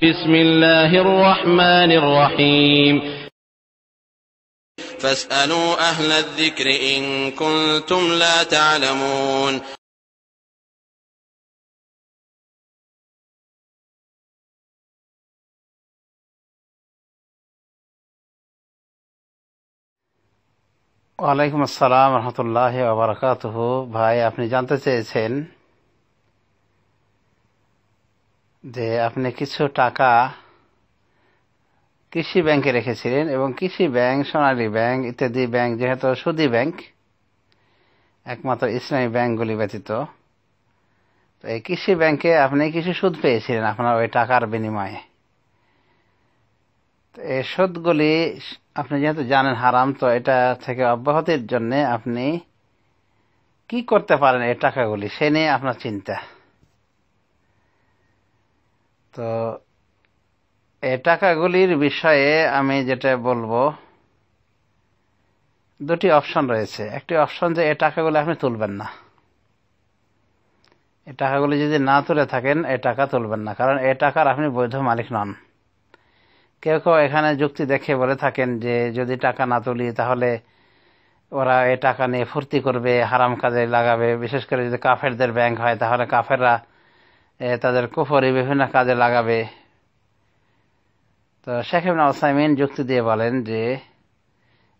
بسم الله الرحمن الرحيم فاسألوا أهل الذكر إن كنتم لا تعلمون ওয়ালাইকুম আসসালাম রহমতুল্লাহি ওয়া বারাকাতুহু। ভাই, আপনি জানতে চেয়েছেন যে আপনি কিছু টাকা কৃষি ব্যাংকে রেখেছিলেন এবং কৃষি ব্যাংক, সোনালী ব্যাংক ইত্যাদি ব্যাংক যেহেতু সুদী ব্যাংক, একমাত্র ইসলামী ব্যাংকগুলি ব্যতীত, তো এই কৃষি ব্যাংকে আপনি কিছু সুদ পেয়েছিলেন আপনার ওই টাকার বিনিময়ে। এই সুদগুলি আপনি যেহেতু জানেন হারাম, তো এটা থেকে অব্যাহতির জন্য আপনি কি করতে পারেন এই টাকাগুলি, সে নিয়ে আপনার চিন্তা। তো এই টাকাগুলির বিষয়ে আমি যেটা বলবো, দুটি অপশন রয়েছে। একটি অপশন যে এই টাকাগুলি আপনি তুলবেন না, এই টাকাগুলি যদি না তুলে থাকেন এই টাকা তুলবেন না, কারণ এই টাকার আপনি বৈধ মালিক নন। কেউ কেউ এখানে যুক্তি দেখে বলে থাকেন যে যদি টাকা না তুলি তাহলে ওরা এই টাকা নিয়ে ফুর্তি করবে, হারাম কাজে লাগাবে। বিশেষ করে যদি কাফেরদের ব্যাংক হয় তাহলে কাফেররা তাদের কুফরি বিভিন্ন কাজে লাগাবে। তো শেখ ইবনে উসাইমিন যুক্তি দিয়ে বলেন যে,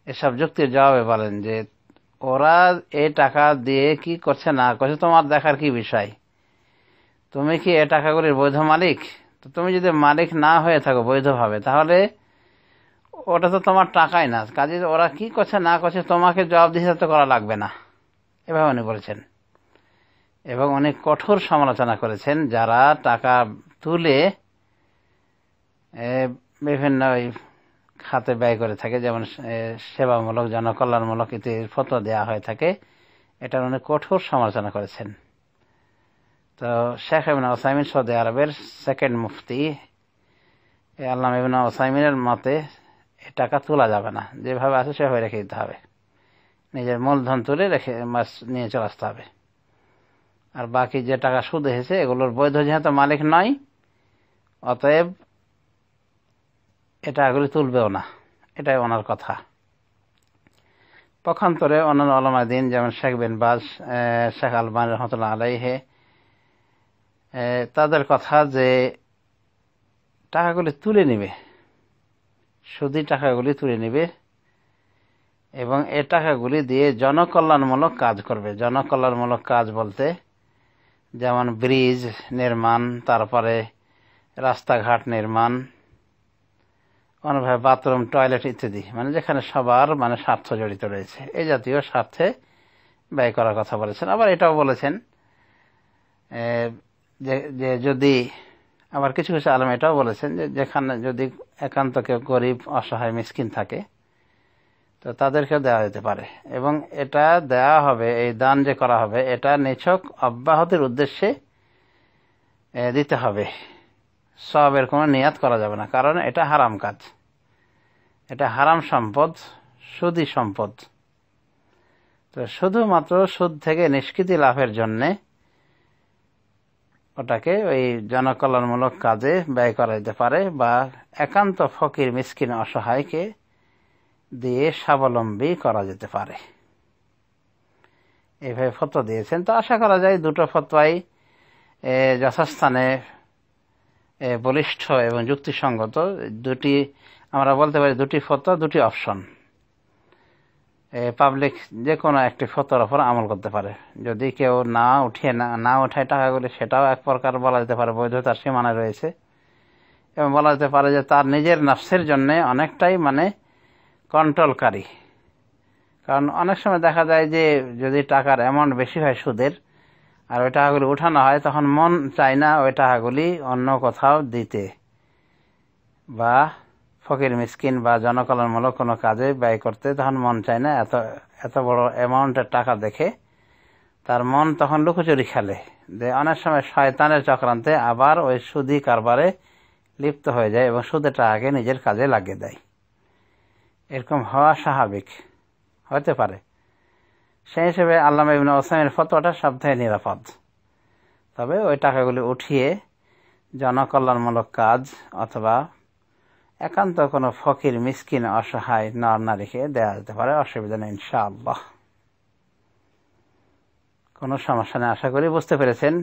এসব যুক্তির জবাবে বলেন যে ওরা এই টাকা দিয়ে কি করছে না করছে তোমার দেখার কি বিষয়? তুমি কি এই টাকাগুলির বৈধ মালিক? তো তুমি যদি মালিক না হয়ে থাকো বৈধভাবে, তাহলে ওটা তো তোমার টাকাই না। কাজে ওরা কি করছে না করছে তোমাকে জবাবদিহিতা করা লাগবে না, এভাবে উনি বলেছেন। এবং উনি কঠোর সমালোচনা করেছেন যারা টাকা তুলে বিভিন্ন খাতে ব্যয় করে থাকে, যেমন সেবামূলক, জনকল্যাণমূলক ইত্যাদি ফতোয়া দেওয়া হয়ে থাকে। এটার উনি কঠোর সমালোচনা করেছেন। তো শেখ ইবনে উসাইমিন সৌদি আরবের সেকেন্ড মুফতি, আল্লামা ইবনে উসাইমিনের মতে এ টাকা তোলা যাবে না, যেভাবে আছে সেভাবে রেখে দিতে হবে। নিজের মূলধন তুলে রেখে নিয়ে চলে আসতে হবে। আর বাকি যে টাকা সুদ এসেছে এগুলোর বৈধ যেহেতু মালিক নয়, অতএব এটা এগুলি তুলবেও না, এটাই ওনার কথা। পক্ষান্তরে অন্যান্য উলামায়ে দ্বীন যেমন শেখ বিন বাজ, শেখ আলবানী রহমাতুল্লাহ আলাইহি, তাদের কথা যে টাকাগুলি তুলে নিবে, সুদী টাকাগুলি তুলে নিবে এবং এই টাকাগুলি দিয়ে জনকল্যাণমূলক কাজ করবে। জনকল্যাণমূলক কাজ বলতে যেমন ব্রিজ নির্মাণ, তারপরে রাস্তাঘাট নির্মাণ, অন্যভাবে বাথরুম, টয়লেট ইত্যাদি, মানে যেখানে সবার স্বার্থ জড়িত রয়েছে, এই জাতীয় স্বার্থে ব্যয় করার কথা বলেছেন। আবার এটাও বলেছেন যে যদি, আবার কিছু কিছু আলেম এটাও বলেছেন যে যেখানে যদি একান্ত কেউ গরিব, অসহায়, মিসকিন থাকে তো তাদেরকেও দেওয়া যেতে পারে। এবং এটা দেওয়া হবে, এই দান যে করা হবে এটা নিছক অব্যাহতির উদ্দেশ্যে দিতে হবে, সওয়াবের কোনো নিয়াত করা যাবে না, কারণ এটা হারাম কাজ, এটা হারাম সম্পদ, সুদী সম্পদ। তো শুধুমাত্র সুদ থেকে নিষ্কৃতি লাভের জন্যে ওটাকে ওই জনকল্যাণমূলক কাজে ব্যয় করা যেতে পারে, বা একান্ত ফকির, মিসকিন, অসহায়কে দিয়ে স্বাবলম্বী করা যেতে পারে, এইভাবে ফতোয়া দিয়েছেন। তো আশা করা যায় দুটো ফতোয়াই যথাস্থানে বলিষ্ঠ এবং যুক্তিসঙ্গত। দুটি, আমরা বলতে পারি দুটি ফতোয়া, দুটি অপশন। পাবলিক যে কোনো একটি ফতোয়ার উপর আমল করতে পারে। যদি কেউ না উঠায় টাকাগুলি, সেটাও এক প্রকার বলা যেতে পারে বৈধতার সীমানায় রয়েছে। এবং বলা যেতে পারে যে তার নিজের নফসের জন্য অনেকটাই কন্ট্রোলকারী। কারণ অনেক সময় দেখা যায় যে যদি টাকার অ্যামাউন্ট বেশি হয় সুদের, আর ওই টাকাগুলি উঠানো হয়, তখন মন চায় না ওই টাকাগুলি অন্য কোথাও দিতে, বা ফকির, মিসকিন বা জনকল্যাণমূলক কোনো কাজে ব্যয় করতে তখন মন চায় না। এত বড় অ্যামাউন্টের টাকা দেখে তার মন তখন লুকোচুরি খেলে, যে অনেক সময় শয়তানের চক্রান্তে আবার ওই সুদী কারবারে লিপ্ত হয়ে যায় এবং সুদের টাকাকে নিজের কাজে লাগিয়ে দেয়। এরকম হওয়া স্বাভাবিক, হতে পারে। সেই হিসেবে আল্লামা ইবনে উসাইমিনের ফতোয়াটা সবথেকে নিরাপদ। তবে ওই টাকাগুলি উঠিয়ে জনকল্যাণমূলক কাজ অথবা একান্ত কোনো ফকির মিসকিন অসহায় নর নারীকে দেওয়া যেতে পারে, অসুবিধা নেই ইনশাআল্লাহ, কোনো সমস্যা নেই। আশা করি বুঝতে পেরেছেন।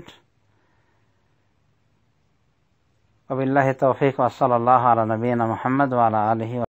ওয়াবিল্লাহি তৌফিক ওয়া সাল্লাল্লাহু আলা নবিয়িনা মুহাম্মদ ওয়া আলা আলিহি